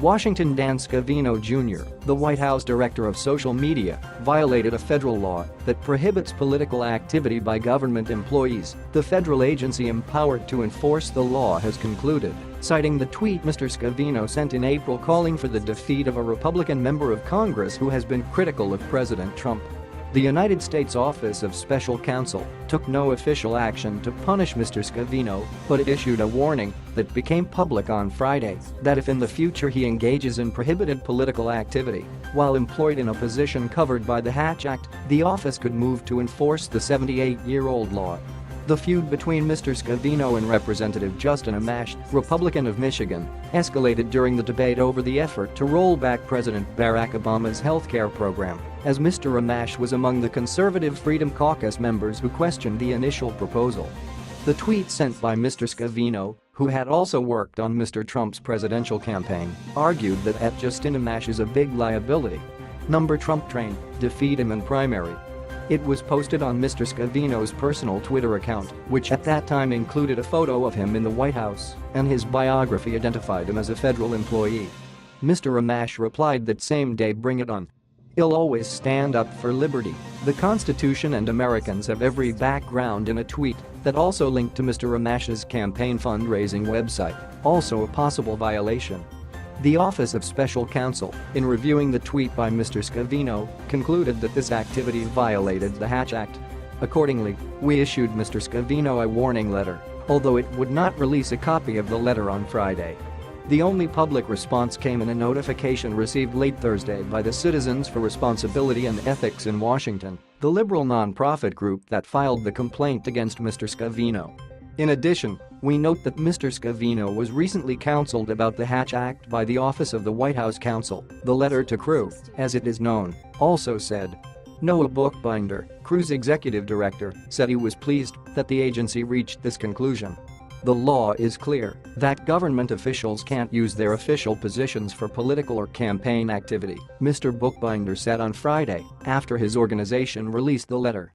Washington Dan Scavino Jr., the White House Director of Social Media, violated a federal law that prohibits political activity by government employees, the federal agency empowered to enforce the law has concluded, citing the tweet Mr. Scavino sent in April calling for the defeat of a Republican member of Congress who has been critical of President Trump. The United States Office of Special Counsel took no official action to punish Mr. Scavino, but it issued a warning that became public on Friday that if in the future he engages in prohibited political activity while employed in a position covered by the Hatch Act, the office could move to enforce the 78-year-old law. The feud between Mr. Scavino and Representative Justin Amash, Republican of Michigan, escalated during the debate over the effort to roll back President Barack Obama's health care program, as Mr. Amash was among the Conservative Freedom Caucus members who questioned the initial proposal. The tweet sent by Mr. Scavino, who had also worked on Mr. Trump's presidential campaign, argued that Justin Amash is a big liability. Trump train, defeat him in primary. It was posted on Mr. Scavino's personal Twitter account, which at that time included a photo of him in the White House, and his biography identified him as a federal employee. Mr. Amash replied that same day, bring it on. I'll always stand up for liberty, the Constitution, and Americans have every background in a tweet that also linked to Mr. Amash's campaign fundraising website, also a possible violation. The Office of Special Counsel, in reviewing the tweet by Mr. Scavino, concluded that this activity violated the Hatch Act. Accordingly, we issued Mr. Scavino a warning letter, although it would not release a copy of the letter on Friday. The only public response came in a notification received late Thursday by the Citizens for Responsibility and Ethics in Washington, the liberal nonprofit group that filed the complaint against Mr. Scavino. In addition, we note that Mr. Scavino was recently counseled about the Hatch Act by the Office of the White House Counsel. The letter to Crew, as it is known, also said. Noah Bookbinder, Crew's executive director, said he was pleased that the agency reached this conclusion. The law is clear that government officials can't use their official positions for political or campaign activity, Mr. Bookbinder said on Friday after his organization released the letter.